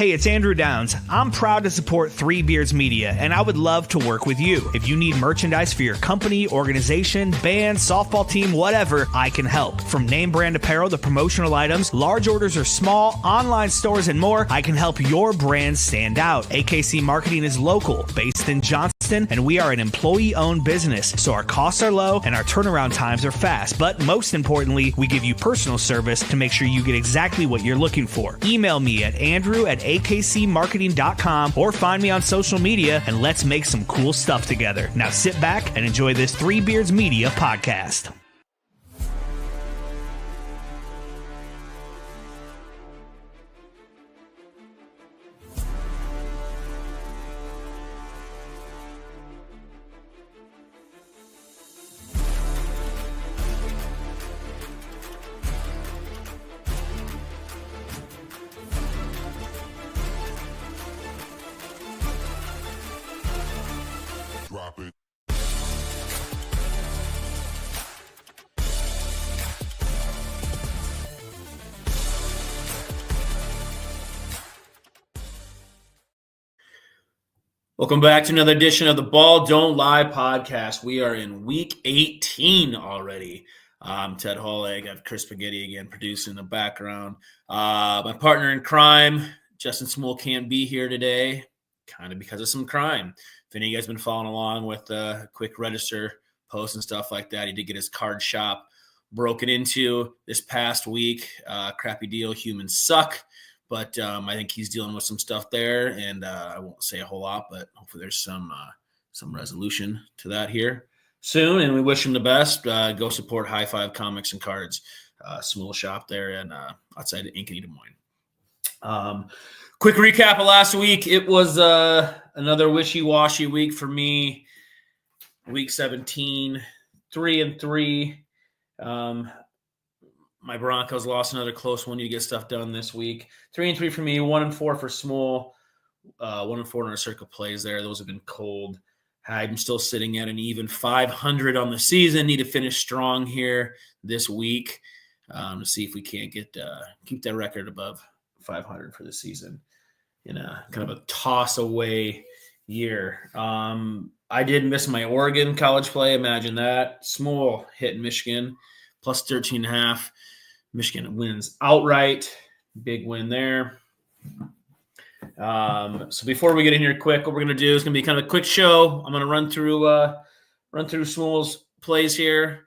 Hey, it's Andrew Downs. I'm proud to support Three Beards Media, and I would love to work with you. If you need merchandise for your company, organization, band, softball team, whatever, I can help. From name brand apparel to promotional items, large orders or small, online stores, and more, I can help your brand stand out. AKC Marketing is local, based in Johnston, and we are an employee-owned business, so our costs are low and our turnaround times are fast. But most importantly, we give you personal service to make sure you get exactly what you're looking for. Email me at andrew@akcmarketing.com or find me on social media, and let's make some cool stuff together. Now sit back and enjoy this Three Beards Media podcast. Drop it. Welcome back to another edition of the Ball Don't Lie podcast. We are in week 18 already. I'm Ted Hall. I got Chris Spaghetti again producing in the background. My partner in crime, Justin Smool, can't be here today, kind of because of some crime. If any of you guys been following along with quick register posts and stuff like that, he did get his card shop broken into this past week. Crappy deal. Humans suck. But I think he's dealing with some stuff there, and I won't say a whole lot, but hopefully there's some resolution to that here soon, and we wish him the best. Go support High Five Comics and Cards, small shop there and outside of Ankeny, Des Moines. Quick recap of last week. It was another wishy-washy week for me. Week 17, 3-3. My Broncos lost another close one. You get stuff done this week. 3-3 for me, 1-4 for Small. 1-4 in our circle plays there. Those have been cold. I'm still sitting at an even 500 on the season. Need to finish strong here this week to see if we can't get keep that record above 500 for the season in a kind of a toss away year. I did miss my Oregon college play. Imagine that. Small hit Michigan plus 13.5. Michigan wins outright. Big win there. So before we get in here quick, what we're going to do is going to be kind of a quick show. I'm going to run through Small's plays here.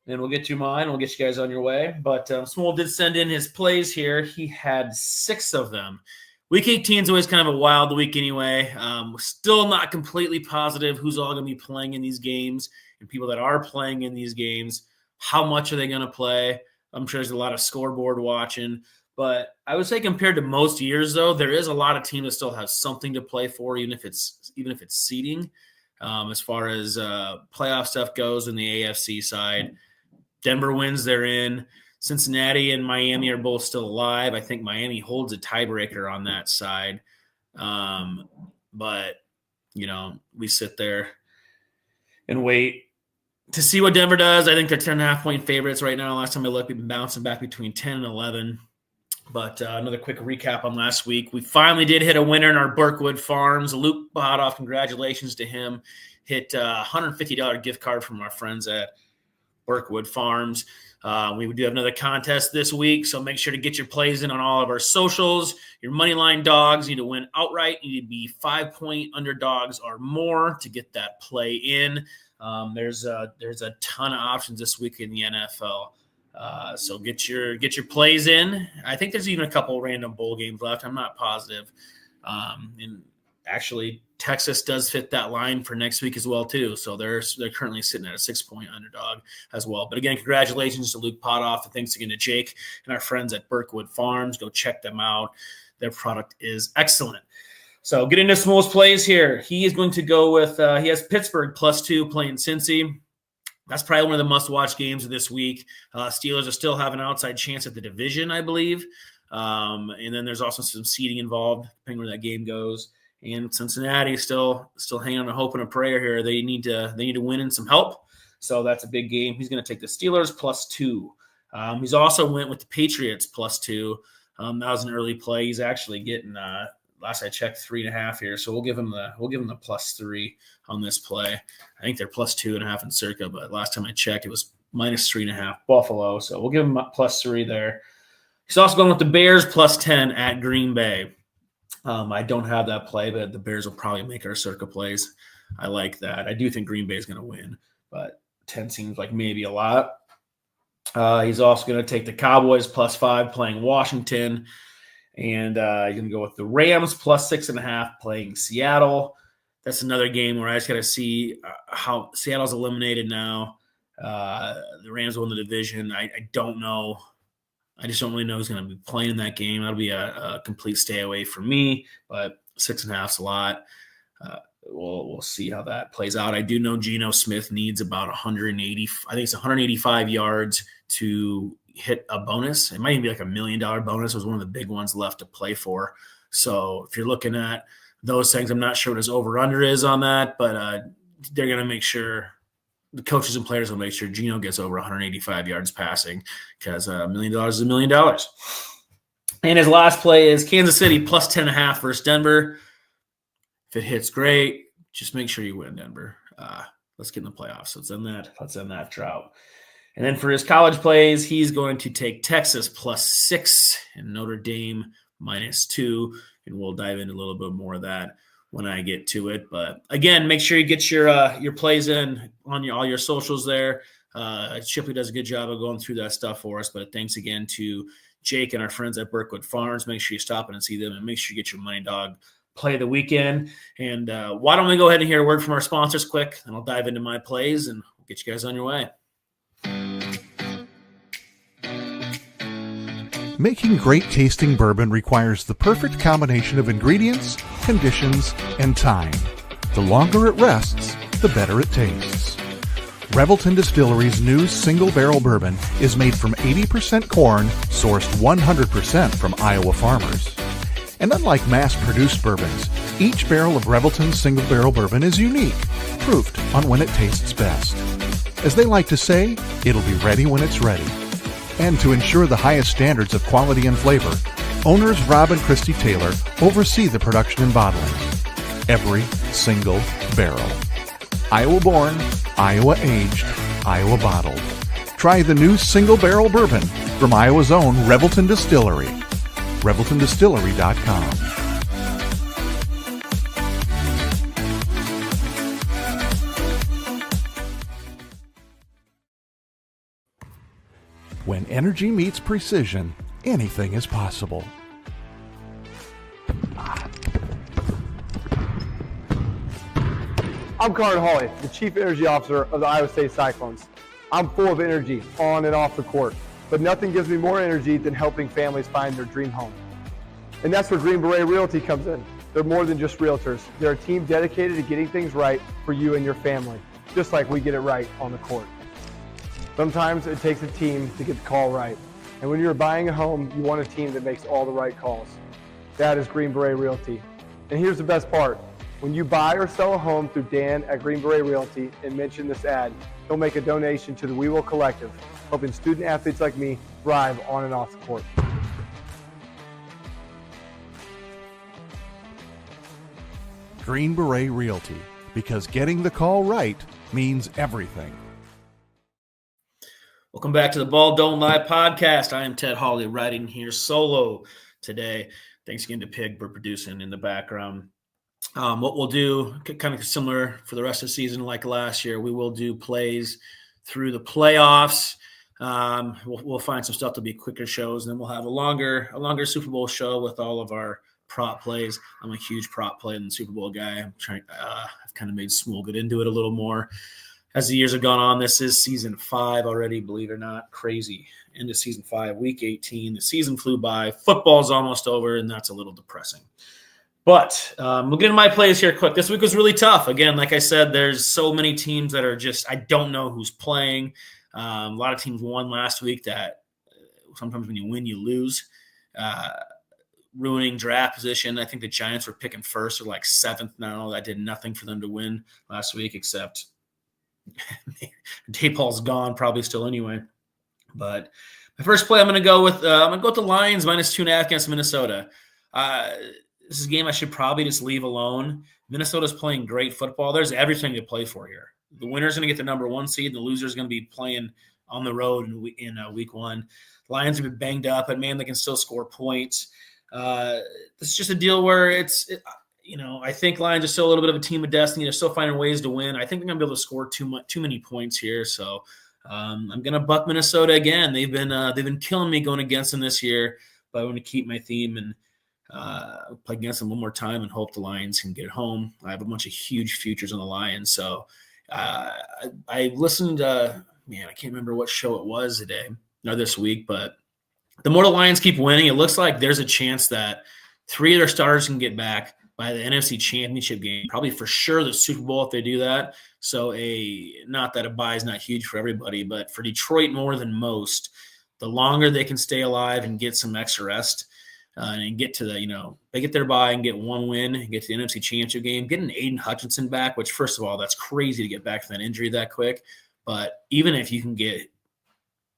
Then we'll get to mine. We'll get you guys on your way. But Small did send in his plays here. He had 6 of them. Week 18 is always kind of a wild week anyway. Still not completely positive who's all going to be playing in these games, and people that are playing in these games, how much are they going to play? I'm sure there's a lot of scoreboard watching. But I would say compared to most years, though, there is a lot of teams that still have something to play for, even if it's seeding. As far as playoff stuff goes in the AFC side, Denver wins, they're in. Cincinnati and Miami are both still alive. I think Miami holds a tiebreaker on that side. But, we sit there and wait to see what Denver does. I think they're 10.5-point favorites right now. Last time I looked, we've been bouncing back between 10 and 11. But another quick recap on last week. We finally did hit a winner in our Burkwood Farms. Luke Bodoff, congratulations to him. Hit a $150 gift card from our friends at Burkwood Farms. We do have another contest this week, so make sure to get your plays in on all of our socials. Your moneyline dogs need to win outright. You need to be 5-point underdogs or more to get that play in. There's a ton of options this week in the NFL. So get your plays in. I think there's even a couple random bowl games left. I'm not positive. And actually, Texas does fit that line for next week as well too. So they're currently sitting at a 6-point underdog as well. But again, congratulations to Luke Potoff, and thanks again to Jake and our friends at Burkwood Farms. Go check them out. Their product is excellent. So get into Small's plays here. He is going to go with he has Pittsburgh +2 playing Cincy. That's probably one of the must-watch games of this week. Steelers will still have an outside chance at the division, I believe. And then there's also some seeding involved, depending where that game goes. And Cincinnati still hanging on a hope and a prayer here. They need to win and some help. So that's a big game. He's going to take the Steelers +2. He's also went with the Patriots +2. That was an early play. He's actually getting last I checked 3.5 here, so we'll give him the +3 on this play. I think they're +2.5 in Circa, but last time I checked it was -3.5 Buffalo, so we'll give him a +3 there. He's also going with the Bears +10 at Green Bay. I don't have that play, but the Bears will probably make our Circa plays. I like that. I do think Green Bay is going to win, but 10 seems like maybe a lot. He's also going to take the Cowboys +5 playing Washington. And you're going to go with the Rams +6.5 playing Seattle. That's another game where I just got to see how Seattle's eliminated now. The Rams won the division. I don't know. I just don't really know who's going to be playing in that game. That'll be a complete stay away for me, but 6.5 is a lot. We'll see how that plays out. I do know Geno Smith needs about 180. I think it's 185 yards to hit a bonus. It might even be like $1 million bonus. It was one of the big ones left to play for. So if you're looking at those things, I'm not sure what his over-under is on that, but they're going to make sure the coaches and players will make sure Geno gets over 185 yards passing because $1 million is $1 million. And his last play is Kansas City +10.5 versus Denver. If it hits, great. Just make sure you win, Denver. Let's get in the playoffs. Let's end that drought. And then for his college plays, he's going to take Texas +6 and Notre Dame -2. And we'll dive into a little bit more of that when I get to it. But again, make sure you get your plays in on all your socials there. Shipley does a good job of going through that stuff for us. But thanks again to Jake and our friends at Berkwood Farms. Make sure you stop in and see them, and make sure you get your Money Dog play of the weekend. And why don't we go ahead and hear a word from our sponsors quick, and I'll dive into my plays and we'll get you guys on your way. Making great tasting bourbon requires the perfect combination of ingredients, conditions, and time. The longer it rests, the better it tastes. Revelton Distillery's new single barrel bourbon is made from 80% corn, sourced 100% from Iowa farmers. And unlike mass-produced bourbons, each barrel of Revelton's single barrel bourbon is unique, proofed on when it tastes best. As they like to say, it'll be ready when it's ready. And to ensure the highest standards of quality and flavor, owners Rob and Christy Taylor oversee the production and bottling. Every single barrel. Iowa born, Iowa aged, Iowa bottled. Try the new single barrel bourbon from Iowa's own Revelton Distillery. ReveltonDistillery.com. When energy meets precision, anything is possible. I'm Carter Hawley, the Chief Energy Officer of the Iowa State Cyclones. I'm full of energy on and off the court, but nothing gives me more energy than helping families find their dream home. And that's where Green Beret Realty comes in. They're more than just realtors. They're a team dedicated to getting things right for you and your family, just like we get it right on the court. Sometimes it takes a team to get the call right. And when you're buying a home, you want a team that makes all the right calls. That is Green Beret Realty. And here's the best part. When you buy or sell a home through Dan at Green Beret Realty and mention this ad, he'll make a donation to the We Will Collective, helping student athletes like me thrive on and off the court. Green Beret Realty, because getting the call right means everything. Welcome back to the Ball Don't Lie podcast. I am Ted Hawley, riding here solo today. Thanks again to Pig for producing in the background. What we'll do, kind of similar for the rest of the season like last year, we will do plays through the playoffs. We'll find some stuff to be quicker shows, and then we'll have a longer Super Bowl show with all of our prop plays. I'm a huge prop play and Super Bowl guy. I've kind of made Smule get into it a little more as the years have gone on. This is season 5 already, believe it or not. Crazy. Into season 5, week 18. The season flew by. Football's almost over, and that's a little depressing. But we'll get into my plays here quick. This week was really tough. Again, like I said, there's so many teams that are just, I don't know who's playing. A lot of teams won last week that sometimes when you win, you lose. Ruining draft position. I think the Giants were picking first or like 7th now. That did nothing for them to win last week, except Daypal's gone probably still anyway. But The first play I'm going to go with the Lions -2.5 against Minnesota. This is a game I should probably just leave alone. Minnesota's playing great football. There's everything to play for here. The winner's going to get the number 1 seed. The loser's going to be playing on the road in week 1. The Lions have been banged up, but man, they can still score points. It's just a deal where I think Lions are still a little bit of a team of destiny. They're still finding ways to win. I think they're going to be able to score too many points here. So I'm going to buck Minnesota again. They've been killing me going against them this year, but I want to keep my theme and play against them one more time and hope the Lions can get it home. I have a bunch of huge futures on the Lions. So I listened I can't remember what show it was today or this week, but the more the Lions keep winning, it looks like there's a chance that 3 of their starters can get back by the NFC Championship game, probably for sure the Super Bowl if they do that. So not that a bye is not huge for everybody, but for Detroit more than most, the longer they can stay alive and get some extra rest and get to they get their bye and get 1 win and get to the NFC Championship game, getting Aiden Hutchinson back, which first of all, that's crazy to get back from that injury that quick. But even if you can get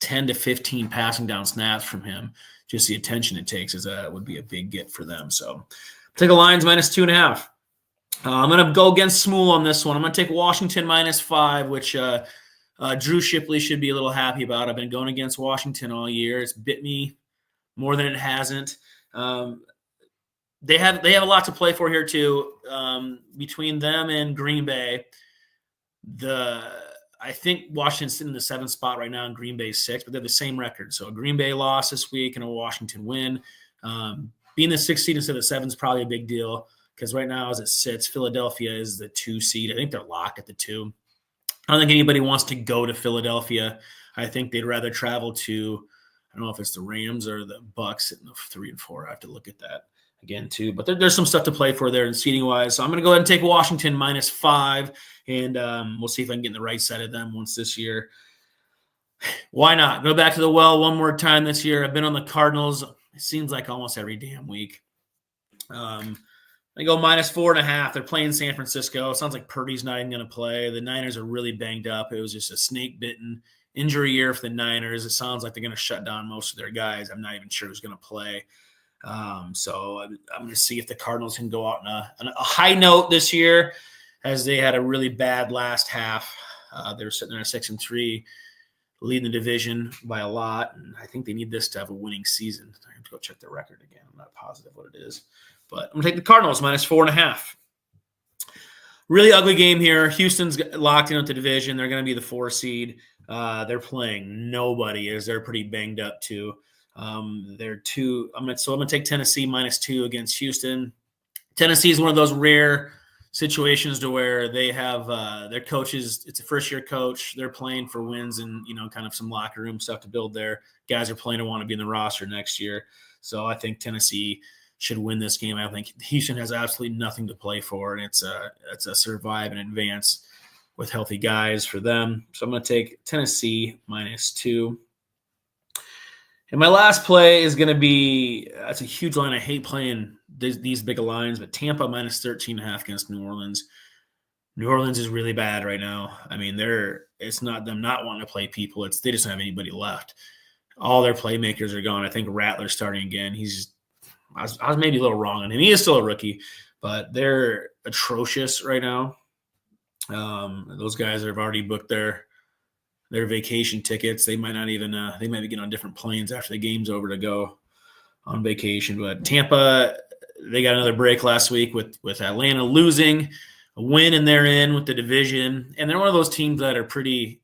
10 to 15 passing down snaps from him, just the attention it takes would be a big get for them. So take the Lions -2.5. I'm going to go against Smool on this one. I'm going to take Washington -5, which Drew Shipley should be a little happy about. I've been going against Washington all year. It's bit me more than it hasn't. They have a lot to play for here too. Between them and Green Bay, I think Washington's sitting in the 7th spot right now, and Green Bay's 6th, but they're the same record. So a Green Bay loss this week and a Washington win. Being the 6th seed instead of 7 is probably a big deal because right now, as it sits, Philadelphia is the 2 seed. I think they're locked at the 2. I don't think anybody wants to go to Philadelphia. I think they'd rather travel to, I don't know if it's the Rams or the Bucks in the 3 and 4. I have to look at that again too. But there's some stuff to play for there in seeding wise. So I'm going to go ahead and take Washington -5, and we'll see if I can get in the right side of them once this year. Why not? Go back to the well one more time this year. I've been on the Cardinals. It seems like almost every damn week. They go -4.5. They're playing San Francisco. It sounds like Purdy's not even going to play. The Niners are really banged up. It was just a snake-bitten injury year for the Niners. It sounds like they're going to shut down most of their guys. I'm not even sure who's going to play. So I'm going to see if the Cardinals can go out on a high note this year, as they had a really bad last half. They were sitting there at 6-3, leading the division by a lot, and I think they need this to have a winning season. I have to go check their record again. I'm not positive what it is, but I'm going to take the Cardinals -4.5. Really ugly game here. Houston's locked in with the division. They're going to be the 4 seed. They're playing nobody, as they're pretty banged up too. They're 2. I'm going to take Tennessee -2 against Houston. Tennessee is one of those rare situations to where they have their coaches. It's a first-year coach. They're playing for wins and kind of some locker room stuff to build. Their guys are playing to want to be in the roster next year. So I think Tennessee should win this game. I think Houston has absolutely nothing to play for, and it's a survive and advance with healthy guys for them. So I'm going to take Tennessee -2. And my last play is going to be, that's a huge line. I hate playing these big lines, but Tampa -13.5 against New Orleans. New Orleans is really bad right now. I mean, it's not them not wanting to play people. They just don't have anybody left. All their playmakers are gone. I think Rattler's starting again. I was maybe a little wrong on him. He is still a rookie, but they're atrocious right now. Those guys have already booked their vacation tickets. They might not even they might be getting on different planes after the game's over to go on vacation. But Tampa, they got another break last week with Atlanta losing, a win, and they're in with the division. And they're one of those teams that are pretty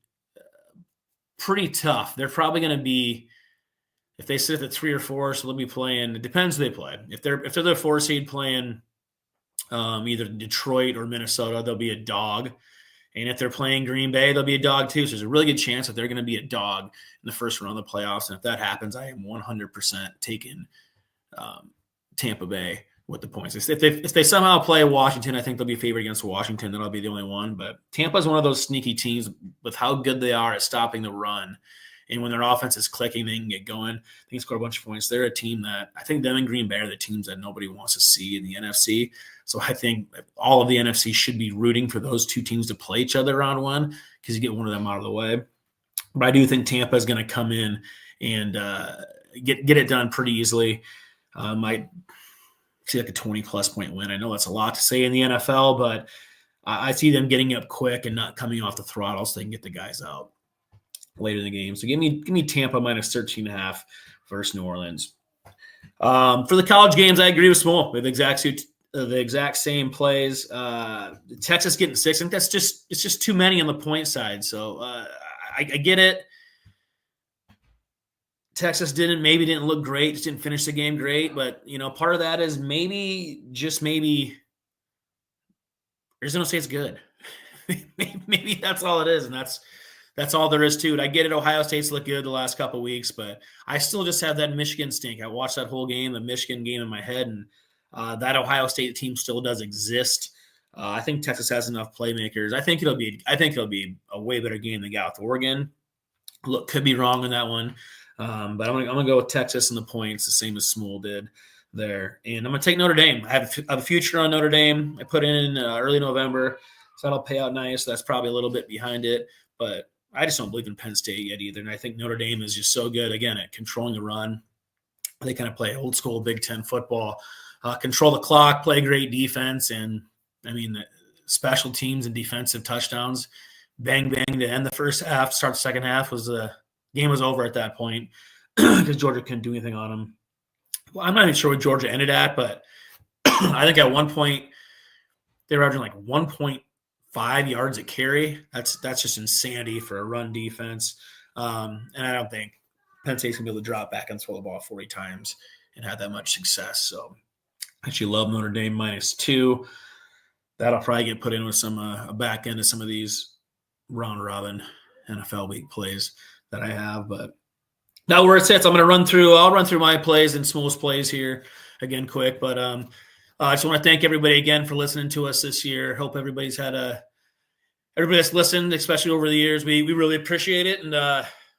tough. They're probably going to be, if they sit at 3 or 4, so they'll be playing. It depends who they play. If they're the 4 seed playing either Detroit or Minnesota, they'll be a dog. And if they're playing Green Bay, they'll be a dog too. So there's a really good chance that they're going to be a dog in the first round of the playoffs. And if that happens, I am 100% taking Tampa Bay with the points. If they somehow play Washington, I think they'll be favored against Washington. Then I'll be the only one. But Tampa is one of those sneaky teams with how good they are at stopping the run. And when their offense is clicking, they can get going. They can score a bunch of points. They're a team that I think them and Green Bay are the teams that nobody wants to see in the NFC. So I think all of the NFC should be rooting for those 2 teams to play each other round 1 because you get one of them out of the way. But I do think Tampa is going to come in and get it done pretty easily. Might see like a 20-plus point win. I know that's a lot to say in the NFL, but I see them getting up quick and not coming off the throttle so they can get the guys out later in the game. So give me Tampa minus 13.5 versus New Orleans. For the college games, I agree with Small. We have the exact same plays. Texas getting 6. I think it's just too many on the point side. So I get it. Texas didn't look great, just didn't finish the game great. But, part of that is maybe Arizona State's good. Maybe that's all it is, and that's all there is to it. I get it. Ohio State's looked good the last couple of weeks, but I still just have that Michigan stink. I watched that whole game, the Michigan game in my head, and that Ohio State team still does exist. I think Texas has enough playmakers. I think it'll be a way better game than got with Oregon. Look, could be wrong on that one. But I'm gonna go with Texas and the points, the same as Small did there. And I'm gonna take Notre Dame. I have a future on Notre Dame. I put in early November, so that'll pay out nice. That's probably a little bit behind it, but I just don't believe in Penn State yet either. And I think Notre Dame is just so good again at controlling the run. They kind of play old school Big Ten football, control the clock, play great defense, and special teams and defensive touchdowns. Bang bang to end the first half, start the second half game was over at that point because Georgia couldn't do anything on them. Well, I'm not even sure what Georgia ended at, but I think at one point they were averaging like 1.5 yards a carry. That's just insanity for a run defense. And I don't think Penn State's going to be able to drop back and throw the ball 40 times and have that much success. So I actually love Notre Dame -2. That'll probably get put in with some a back end of some of these round robin NFL week plays that I have, but not where it sits. I'll run through my plays and Small's plays here again quick, but I just want to thank everybody again for listening to us this year. Hope everybody that's listened, especially over the years, we really appreciate it, and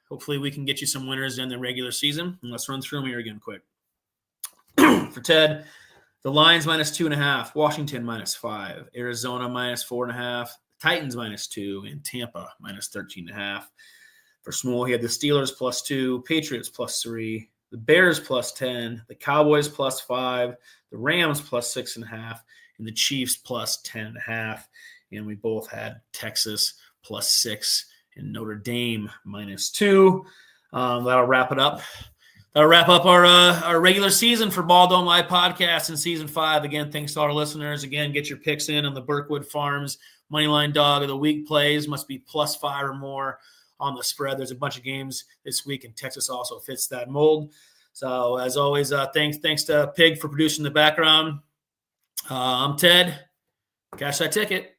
hopefully we can get you some winners in the regular season. And let's run through them here again quick. For Ted, the Lions -2.5, Washington -5, Arizona -4.5, Titans -2, and Tampa -13.5. For Small, he had the Steelers +2, Patriots +3, the Bears +10, the Cowboys +5, the Rams +6.5, and the Chiefs +10.5. And we both had Texas +6 and Notre Dame -2. That'll wrap it up. That'll wrap up our regular season for Ball Don't Lie podcast in season 5. Again, thanks to all our listeners. Again, get your picks in on the Berkwood Farms Moneyline Dog of the Week plays. Must be +5 or more on the spread. There's a bunch of games this week, and Texas also fits that mold. So, as always, thanks to Pig for producing the background. I'm Ted. Cash that ticket.